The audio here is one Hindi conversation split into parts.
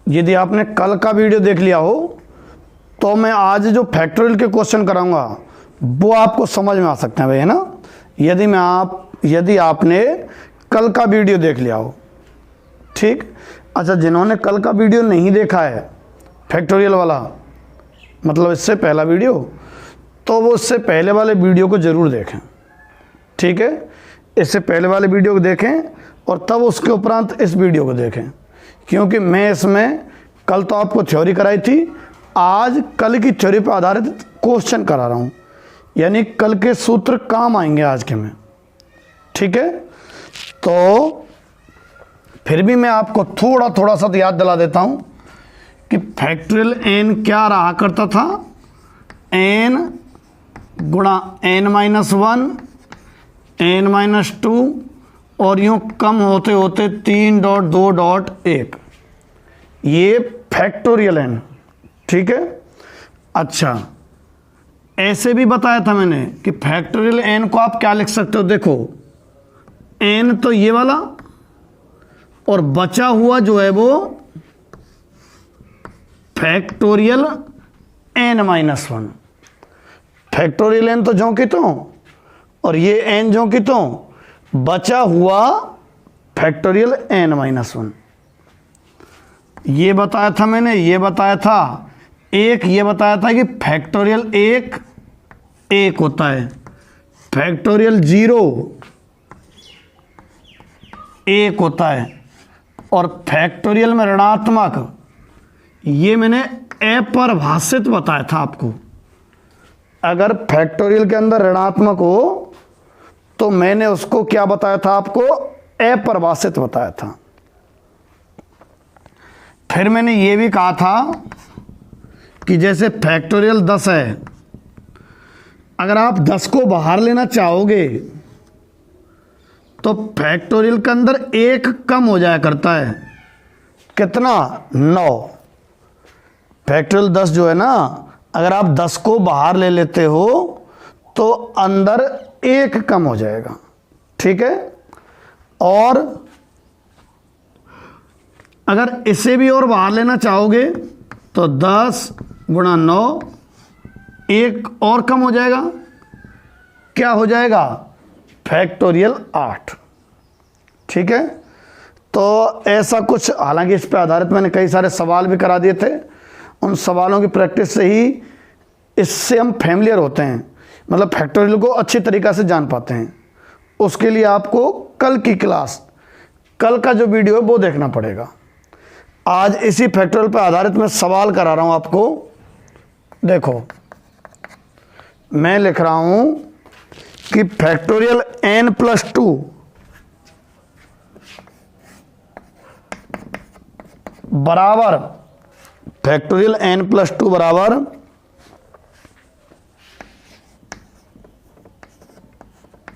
यदि आपने कल का वीडियो देख लिया हो तो मैं आज जो फैक्टोरियल के क्वेश्चन कराऊंगा वो आपको समझ में आ सकते हैं भाई, है ना। यदि आपने कल का वीडियो देख लिया हो, ठीक। अच्छा, जिन्होंने कल का वीडियो नहीं देखा है फैक्टोरियल वाला, मतलब इससे पहला वीडियो, तो वो इससे पहले वाले वीडियो को ज़रूर देखें, ठीक है। इससे पहले वाले वीडियो को देखें और तब उसके उपरांत इस वीडियो को देखें, क्योंकि मैं इसमें कल तो आपको थ्योरी कराई थी, आज कल की थ्योरी पर आधारित क्वेश्चन करा रहा हूँ, यानी कल के सूत्र काम आएंगे आज के में, ठीक है। तो फिर भी मैं आपको थोड़ा सा तो याद दिला देता हूँ कि फैक्टोरियल एन क्या रहा करता था, एन गुणा एन माइनस 1, एन माइनस 2 और यूँ कम होते होते 3.2.1, ये फैक्टोरियल एन, ठीक है। अच्छा, ऐसे भी बताया था मैंने कि फैक्टोरियल एन को आप क्या लिख सकते हो, देखो एन तो ये वाला और बचा हुआ जो है वो factorial n minus 1। Factorial n तो ज्यों की तो और ये एन ज्यों की तो, बचा हुआ फैक्टोरियल एन माइनस 1। ये बताया था मैंने, ये बताया था एक, ये बताया था कि फैक्टोरियल एक होता है, फैक्टोरियल 0 1 होता है, और फैक्टोरियल में ऋणात्मक, ये मैंने अपरिभाषित बताया था आपको। अगर फैक्टोरियल के अंदर ऋणात्मक हो तो मैंने उसको क्या बताया था आपको, अपरिभाषित बताया था। फिर मैंने ये भी कहा था कि जैसे फैक्टोरियल 10 है, अगर आप 10 को बाहर लेना चाहोगे तो फैक्टोरियल के अंदर 1 कम हो जाया करता है, कितना, 9। फैक्टोरियल 10 जो है ना, अगर आप 10 को बाहर ले लेते हो तो अंदर 1 कम हो जाएगा, ठीक है। और अगर इसे भी और बाहर लेना चाहोगे तो 10 गुणा 9, 1 और कम हो जाएगा, क्या हो जाएगा, फैक्टोरियल 8, ठीक है। तो ऐसा कुछ, हालांकि इस पे आधारित मैंने कई सारे सवाल भी करा दिए थे, उन सवालों की प्रैक्टिस से ही इससे हम फैमिलियर होते हैं, मतलब फैक्टोरियल को अच्छी तरीक़ा से जान पाते हैं। उसके लिए आपको कल की क्लास, कल का जो वीडियो है वो देखना पड़ेगा। आज इसी फैक्टोरियल पर आधारित मैं सवाल करा रहा हूँ आपको। देखो, मैं लिख रहा हूँ कि फैक्टोरियल n+2 बराबर, फैक्टोरियल n+2 बराबर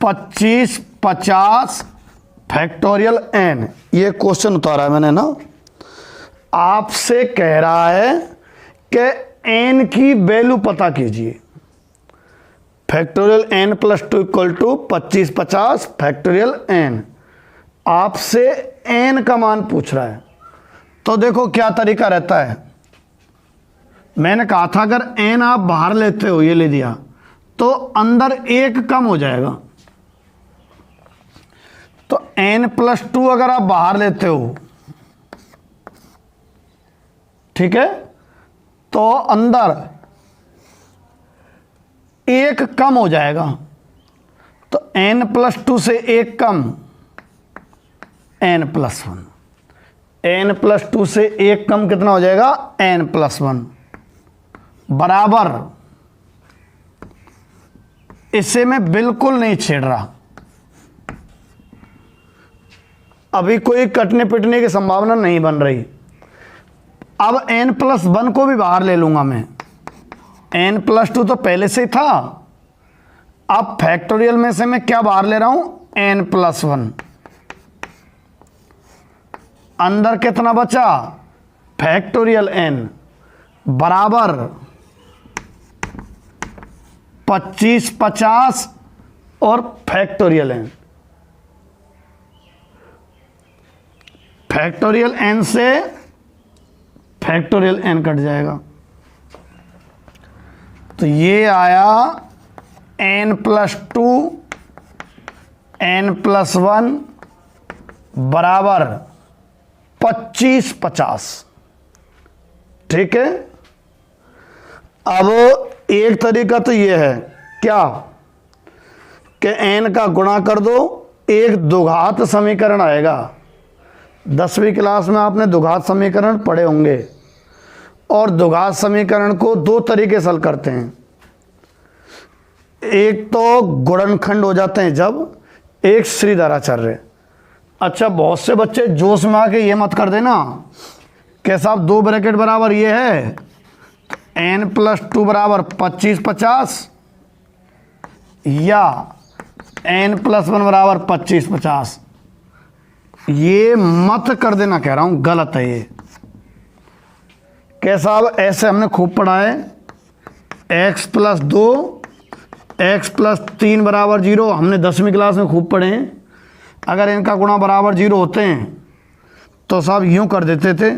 25 50 फैक्टोरियल n। ये क्वेश्चन उतारा है मैंने ना, आपसे कह रहा है कि n की वैल्यू पता कीजिए। Factorial n+2 equal to 25 50 factorial n, आपसे n का मान पूछ रहा है। तो देखो क्या तरीका रहता है, मैंने कहा था अगर n आप बाहर लेते हो, ये ले दिया, तो अंदर 1 कम हो जाएगा। तो n+2 अगर आप बाहर लेते हो, ठीक है, तो अंदर 1 कम हो जाएगा। तो n+2 से 1 कम n+1, n+2 से 1 कम कितना हो जाएगा, n+1 बराबर, इसे मैं बिल्कुल नहीं छेड़ रहा, अभी कोई कटने पिटने की संभावना नहीं बन रही। अब n+1 को भी बाहर ले लूंगा मैं, n+2 तो पहले से ही था, अब फैक्टोरियल में से मैं क्या बाहर ले रहा हूं, n+1, अंदर कितना बचा, फैक्टोरियल n बराबर 25 50 और फैक्टोरियल n। फैक्टोरियल n से फैक्टोरियल n कट जाएगा, तो ये आया n+2 n+1 बराबर 25 50। ठीक है। अब एक तरीका तो ये है क्या कि n का गुणा कर दो, एक द्विघात समीकरण आएगा। 10वीं क्लास में आपने द्विघात समीकरण पढ़े होंगे, और द्विघात समीकरण को दो तरीके से हल करते हैं। एक तो गुणनखंड हो जाते हैं जब, एक श्रीधराचार्य। अच्छा, बहुत से बच्चे जोश में आके ये मत कर देना कि साहब 2 ब्रैकेट बराबर ये है, n+2 बराबर 25 50 या n+1 बराबर 25 50। ये मत कर देना, कह रहा हूं, गलत है ये। कैसा? अब ऐसे हमने खूब पढ़ा है, x+2 x+3 बराबर 0, हमने 10वीं क्लास में खूब पढ़े हैं। अगर इनका गुणा बराबर 0 होते हैं तो साहब यूं कर देते थे।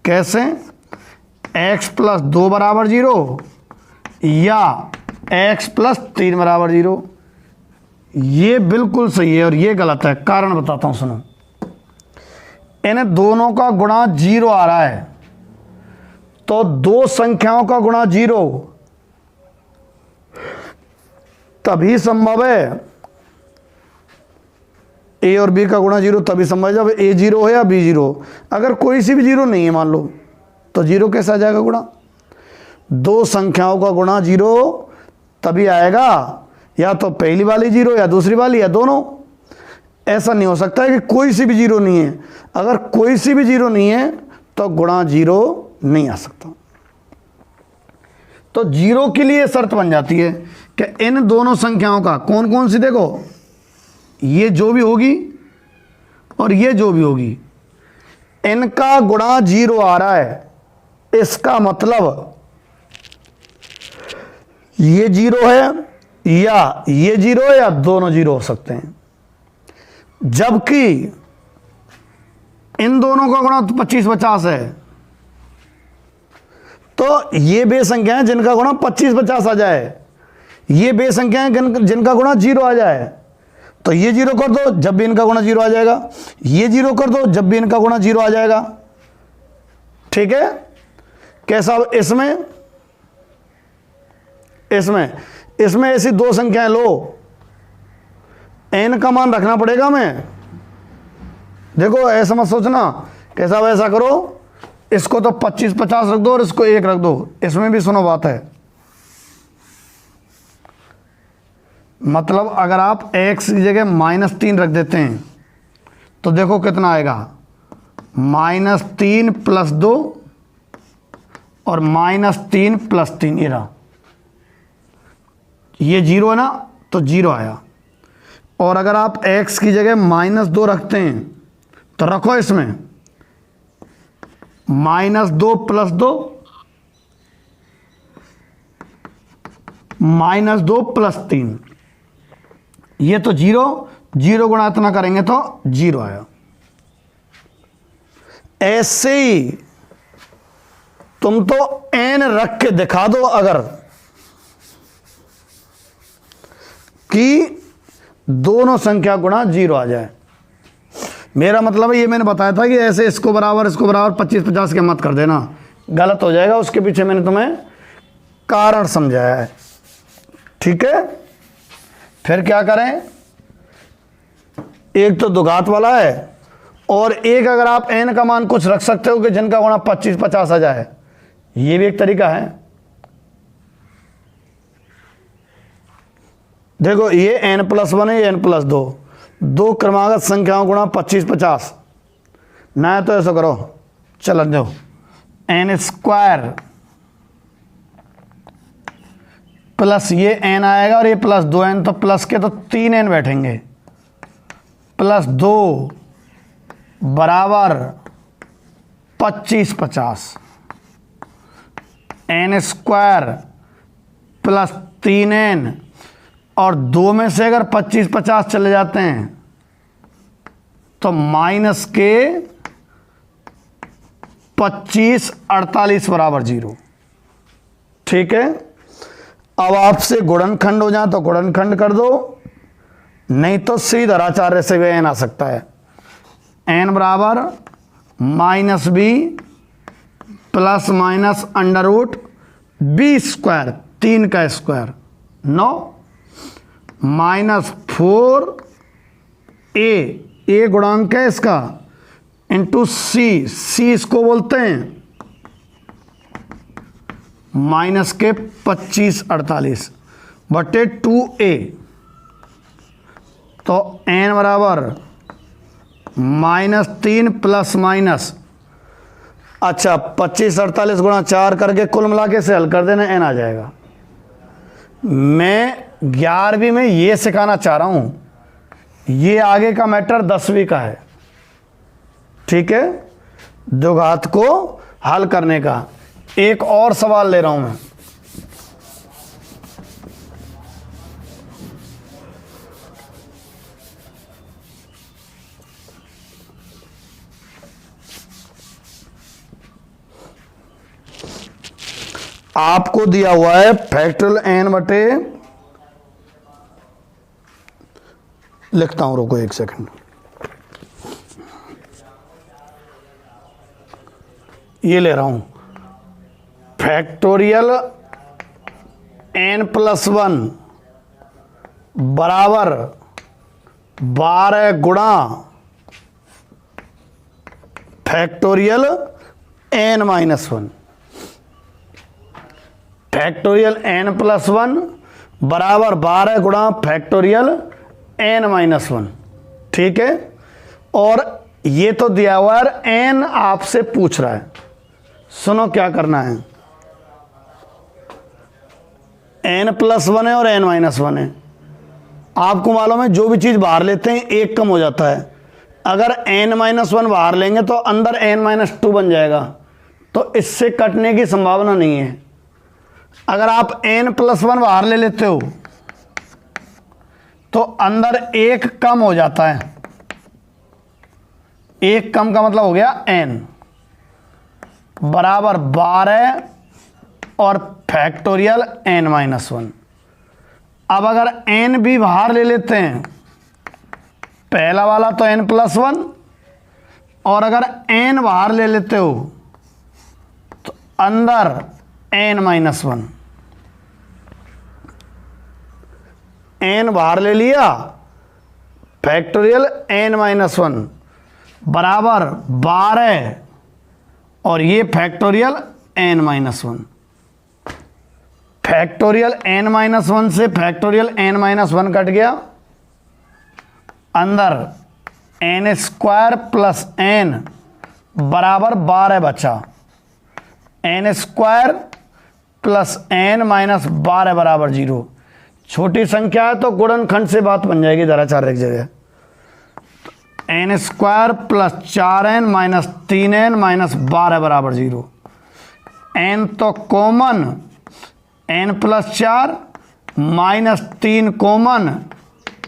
कैसे? x+2 बराबर 0 या x+3 बराबर 0। ये बिल्कुल सही है और ये गलत है। कारण बताता हूं, सुनो। इन दोनों का गुणा 0 आ रहा है, तो दो संख्याओं का गुणा 0 तभी संभव है। ए और बी का गुणा 0 तभी संभव है जब ए 0 हो या बी 0। अगर कोई सी भी 0 नहीं है मान लो, तो 0 कैसे आ जाएगा गुणा? दो संख्याओं का गुणा 0 तभी आएगा, या तो पहली वाली 0 या दूसरी वाली या दोनों। ऐसा नहीं हो सकता है कि कोई सी भी 0 नहीं है। अगर कोई सी भी 0 नहीं है तो गुणा 0 नहीं आ सकता। तो 0 के लिए शर्त बन जाती है कि इन दोनों संख्याओं का कौन कौन सी, देखो ये जो भी होगी और ये जो भी होगी, इनका गुणा 0 आ रहा है। इसका मतलब ये 0 है या ये 0 है या दोनों 0 हो सकते हैं। जबकि इन दोनों का गुणा 25 50 है, तो ये बेसंख्याएं जिनका गुणा 25 50 आ जाए, ये बेसंख्याएं जिनका गुणा 0 आ जाए, तो ये 0 कर दो जब भी इनका गुणा 0 आ जाएगा, ये 0 कर दो जब भी इनका गुणा 0 आ जाएगा। ठीक है। कैसा? इसमें ऐसी दो संख्याएं लो, n का मान रखना पड़ेगा। मैं देखो ऐसा मत सोचना कैसा, वैसा करो, इसको तो 25 50 रख दो और इसको 1 रख दो। इसमें भी सुनो बात है, मतलब अगर आप x की जगह -3 रख देते हैं तो देखो कितना आएगा, -3 + 2 और -3 + 3। ये 0 है ना, तो 0 आया। और अगर आप x की जगह -2 रखते हैं तो रखो इसमें -2 + 2 -2 + 3, ये तो 0 गुणा इतना करेंगे तो 0 आया। ऐसे ही तुम तो n रख के दिखा दो अगर, कि दोनों संख्या गुणा 0 आ जाए। मेरा मतलब है, ये मैंने बताया था कि ऐसे इसको बराबर 25 50 के मत कर देना, गलत हो जाएगा। उसके पीछे मैंने तुम्हें कारण समझाया है। ठीक है। फिर क्या करें? एक तो द्विघात वाला है, और एक अगर आप n का मान कुछ रख सकते हो कि जिनका गुणा 25 50 आ जाए, ये भी एक तरीका है। देखो ये n+1 है, ये n+2, दो क्रमागत संख्याओं गुणा 25 50। ना तो ऐसा करो, चलो दो n² प्लस ये n आएगा और ये +2n, तो प्लस के तो 3n बैठेंगे, +2 बराबर 25 50। n² प्लस 3n, और 2 में से अगर 25 50 चले जाते हैं तो -k 25 48 बराबर 0। ठीक है, अब आपसे गुणनखंड हो जाए तो गुणनखंड कर दो, नहीं तो सीधा आचार्य से भी n आ सकता है। n बराबर -b plus minus under root b square, 3 का स्क्वायर 9 -4 ए गुणांक है इसका इंटू सी इसको बोलते हैं माइनस के 25 48 बटे 2a, तो n बराबर -3 प्लस माइनस, अच्छा 25 48 गुणा 4 करके कुल मिला के से हल कर देना, n आ जाएगा। मैं 11वीं में ये सिखाना चाह रहा हूं, ये आगे का मैटर 10वीं का है। ठीक है, द्विघात को हल करने का एक और सवाल ले रहा हूं मैं। आपको दिया हुआ है फैक्टोरियल n बटे, लिखता हूं, रुको एक सेकंड, ये ले रहा हूं फैक्टोरियल n+1 बराबर 12 गुणा फैक्टोरियल n-1। फैक्टोरियल n+1 बराबर 12 गुणा फैक्टोरियल n-1। ठीक है, और ये तो दिया हुआ है, n आपसे पूछ रहा है। सुनो क्या करना है, n+1 है और n-1 है। आपको मालूम है जो भी चीज बाहर लेते हैं एक कम हो जाता है। अगर n-1 बाहर लेंगे तो अंदर n-2 बन जाएगा, तो इससे कटने की संभावना नहीं है। अगर आप n+1 बाहर ले लेते हो तो अंदर एक कम हो जाता है, एक कम का मतलब हो गया n बराबर 12 और फैक्टोरियल n-1। अब अगर n भी बाहर ले लेते हैं, पहला वाला तो n+1, और अगर n बाहर ले लेते हो तो अंदर n-1, n बाहर ले लिया, फैक्टोरियल n-1 बराबर 12 और ये फैक्टोरियल n-1। फैक्टोरियल n-1 से फैक्टोरियल n-1 कट गया, अंदर n² प्लस n बराबर 12 बचा, n² प्लस n माइनस 12 बराबर 0। छोटी संख्या है तो गुणनखंड से बात बन जाएगी जरा चार एक जगह। n² plus 4n minus 3n minus 12 बराबर 0। n तो common, n+4 minus 3 common,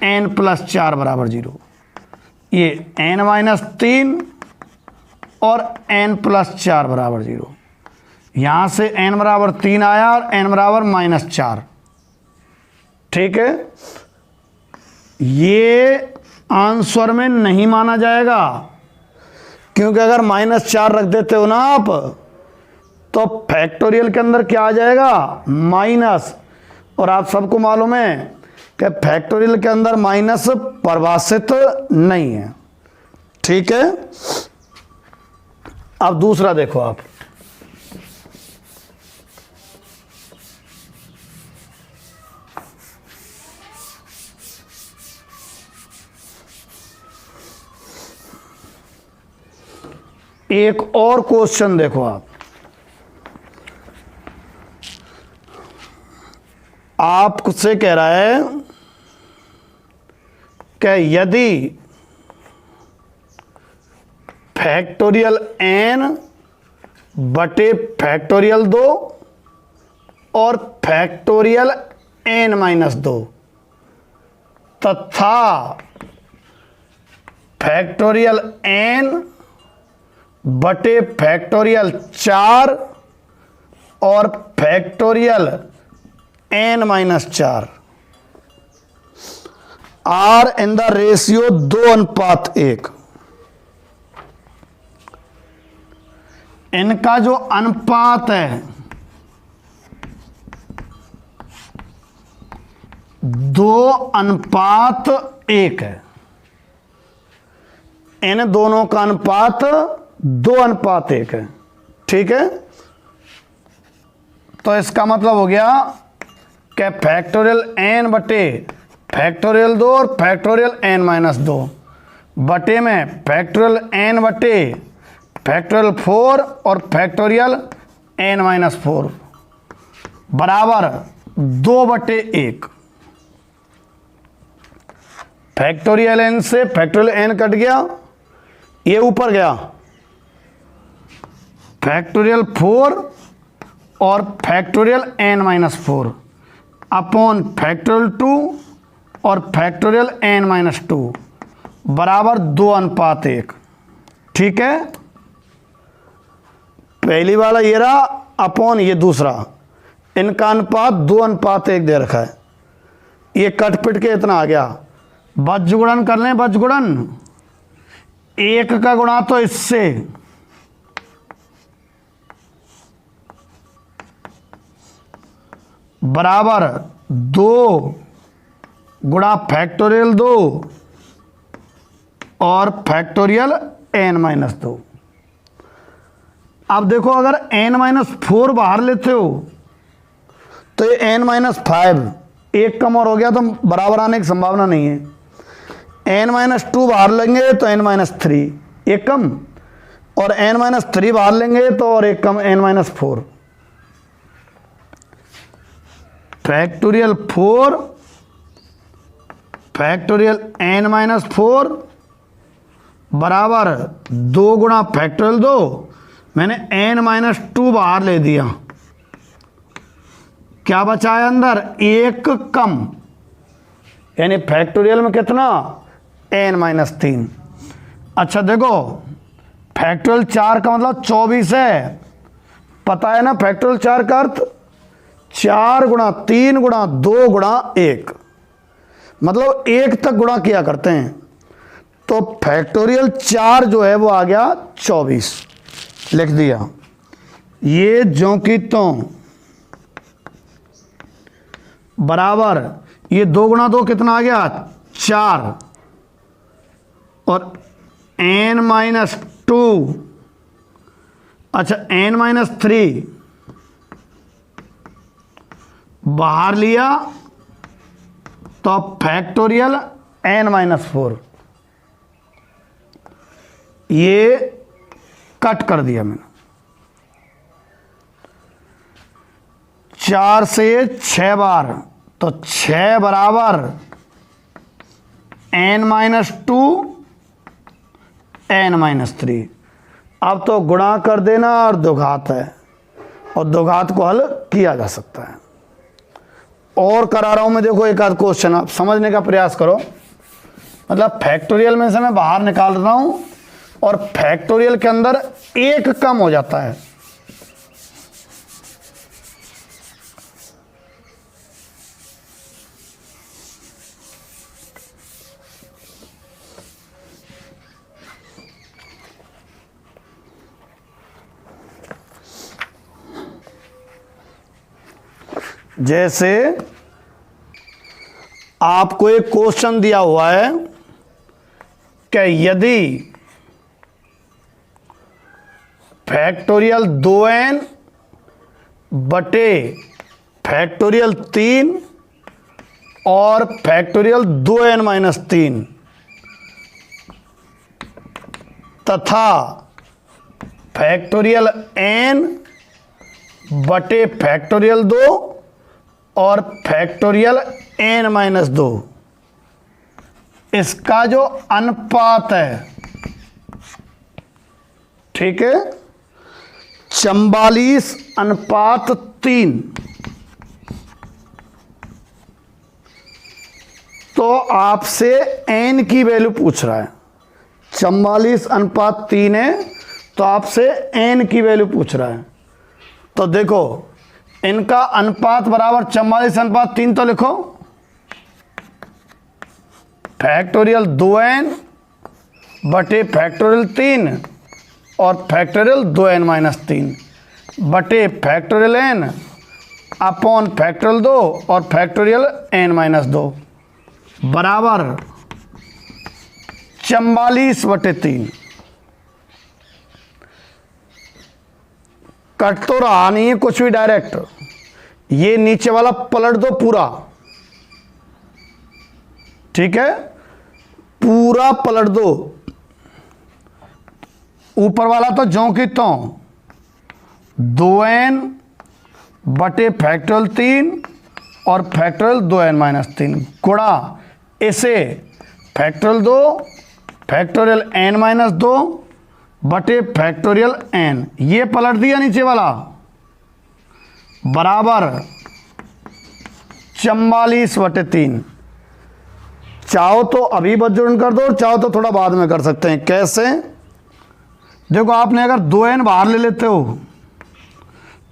n+4 बराबर 0। ये n-3 और n+4 बराबर 0। यहां से n बराबर 3 आया और n बराबर -4। ठीक है, ये आंसर में नहीं माना जाएगा, क्योंकि अगर -4 रख देते हो ना आप तो फैक्टोरियल के अंदर क्या आ जाएगा, माइनस। और आप सबको मालूम है कि फैक्टोरियल के अंदर माइनस परिभाषित नहीं है। ठीक है, अब दूसरा देखो आप, एक और क्वेश्चन देखो आप, आपसे कह रहा है कि यदि फैक्टोरियल n बटे फैक्टोरियल 2 और फैक्टोरियल n-2 तथा फैक्टोरियल n बटे फैक्टोरियल 4 और factorial n-4 are in the ratio 2:1। इनका जो अनुपात है 2:1 है। इन दोनों का अनुपात 2:1 है। ठीक है, तो इसका मतलब हो गया कि फैक्टोरियल n बटे फैक्टोरियल 2 और फैक्टोरियल n-2 बटे में फैक्टोरियल n बटे फैक्टोरियल 4 और फैक्टोरियल n-4 बराबर 2/1। फैक्टोरियल n से फैक्टोरियल n कट गया, ये ऊपर गया फैक्टोरियल 4 और फैक्टोरियल n-4 अपॉन फैक्टोरियल 2 और फैक्टोरियल n-2 बराबर 2:1। ठीक है, पहली वाला ये रहा अपॉन ये दूसरा, इनका अनुपात 2:1 दे रखा है। ये कट पिट के इतना आ गया। बज गुणन कर लें, बज गुणन 1 का गुणा तो इससे बराबर 2 गुणा फैक्टोरियल 2 और फैक्टोरियल n-2। अब देखो अगर n-4 बाहर लेते हो तो ये n-5 एक कम और हो गया तो बराबर आने की संभावना नहीं है। n-2 बाहर लेंगे तो n-3 एक कम, और n-3 बाहर लेंगे तो और एक कम n-4। फैक्टोरियल 4 फैक्टोरियल n-4 बराबर 2 गुणा फैक्टोरियल 2, मैंने n-2 बाहर ले दिया, क्या बचा है अंदर, एक कम, यानी फैक्टोरियल में कितना n-3। अच्छा देखो फैक्टोरियल 4 का मतलब 24 है, पता है ना फैक्टोरियल 4 का अर्थ 4 गुणा 3 गुणा 2 गुणा 1, मतलब 1 तक गुणा किया करते हैं। तो फैक्टोरियल 4 जो है वो आ गया 24, लिख दिया। ये जो कि तो बराबर ये 2 गुणा 2 कितना आ गया 4 और n-2, अच्छा n-3 बाहर लिया तो फैक्टोरियल n-4 ये कट कर दिया मैंने। 4 से 6 बार तो 6 बराबर n-2 n-3। अब तो गुणा कर देना और द्विघात है, और द्विघात को हल किया जा सकता है। और करा रहा हूं मैं, देखो एक आध क्वेश्चन आप समझने का प्रयास करो। मतलब फैक्टोरियल में से मैं बाहर निकाल रहा हूं और फैक्टोरियल के अंदर एक कम हो जाता है। जैसे आपको एक क्वेश्चन दिया हुआ है कि यदि फैक्टोरियल 2n बटे फैक्टोरियल 3 और फैक्टोरियल 2n-3 तथा फैक्टोरियल n बटे फैक्टोरियल 2 और फैक्टोरियल n-2 इसका जो अनुपात है, ठीक है, 44:3, तो आपसे n की वैल्यू पूछ रहा है। 44:3 है तो आपसे n की वैल्यू पूछ रहा है। तो देखो इनका अनुपात बराबर 44:3 तो लिखो, फैक्टोरियल 2n बटे फैक्टोरियल 3 और फैक्टोरियल 2n-3 बटे फैक्टोरियल n अपॉन फैक्टोरियल 2 और फैक्टोरियल n-2 बराबर 44/3। कट तो रहा नहीं है कुछ भी, डायरेक्ट ये नीचे वाला पलट दो पूरा, ठीक है, पूरा पलट दो, ऊपर वाला तो ज्यों की त्यों 2n बटे फैक्टोरियल 3 और फैक्टोरियल 2n-3 गुणा इसे फैक्टोरियल 2 फैक्टोरियल n-2 बटे फैक्टोरियल n, ये पलट दिया नीचे वाला, बराबर 44/3। चाहो तो अभी बदजोड़न कर दो, चाहो तो थोड़ा बाद में कर सकते हैं। कैसे? देखो आपने अगर 2n बाहर ले लेते हो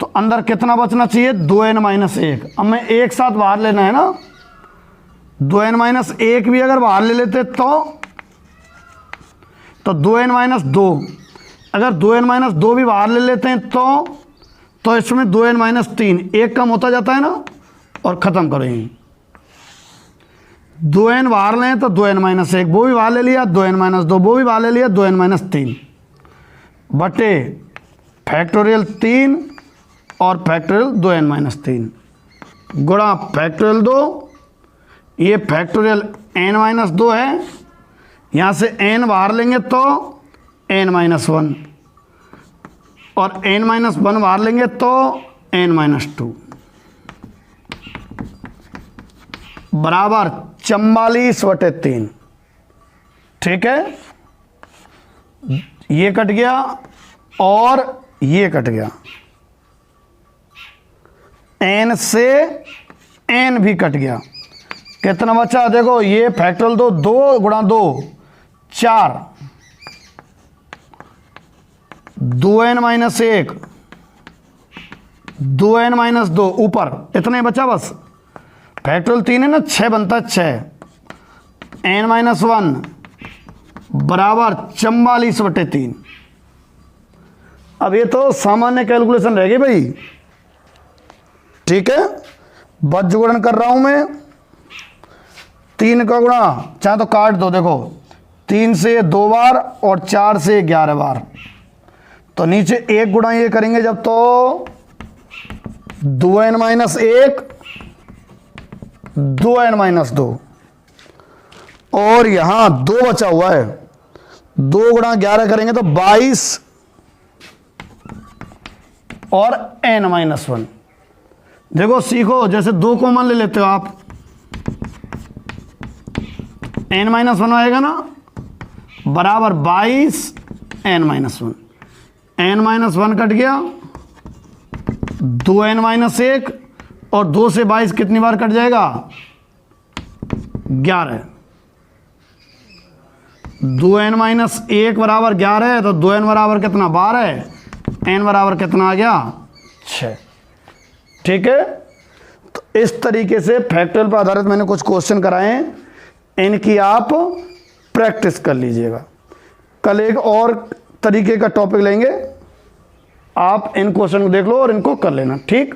तो अंदर कितना बचना चाहिए? 2n-1। अब मैं एक साथ बाहर लेना है ना, 2n-1 भी अगर बाहर ले लेते तो 2n-2, अगर 2n-2 भी बाहर ले लेते हैं तो इसमें 2n-3 एक कम होता जाता है ना, और ख़त्म करेंगे। 2n बाहर लें तो 2n-1 वो भी बाहर ले लिया, 2n-2 वो भी बाहर ले लिया, 2n-3 बटे फैक्टोरियल 3 और फैक्टोरियल 2n-3 गुणा फैक्टोरियल 2, ये फैक्टोरियल n-2 है, यहाँ से n बाहर लेंगे तो n-1 और n-1 बाहर लेंगे तो n-2 बराबर 44/3। ठीक है, ये कट गया और ये कट गया, n से n भी कट गया। कितना बचा? देखो ये फैक्टोरियल 2 गुणा 2 4, 2n-1 2n-2 ऊपर, इतना ही बचा बस। फैक्टोरियल 3 है ना, 6 बनता है 6, n-1 बराबर 44/3। अब ये तो सामान्य कैलकुलेशन रहेगी भाई, ठीक है। बज्र गुणन कर रहा हूं मैं, 3 का गुणा चाहे तो काट दो, देखो 3 से 2 बार और 4 से 11 बार, तो नीचे 1 गुणा ये करेंगे जब तो 2n-1 2n-2 और यहां 2 बचा हुआ है, 2 गुणा 11 करेंगे तो 22 और n-1। देखो सीखो, जैसे 2 कॉमन ले लेते हो आप, n-1 आएगा ना, बराबर 22 n-1, n-1 कट गया, 2n-1 और 2 से 22 कितनी बार कट जाएगा? 11। 2n-1 बराबर 11 है, तो 2n बराबर कितना? 12 है, n बराबर कितना आ गया? 6। ठीक है, तो इस तरीके से फैक्टोरियल पर आधारित मैंने कुछ क्वेश्चन कराए हैं, इनकी आप प्रैक्टिस कर लीजिएगा। कल एक और तरीके का टॉपिक लेंगे, आप इन क्वेश्चन को देख लो और इनको कर लेना, ठीक।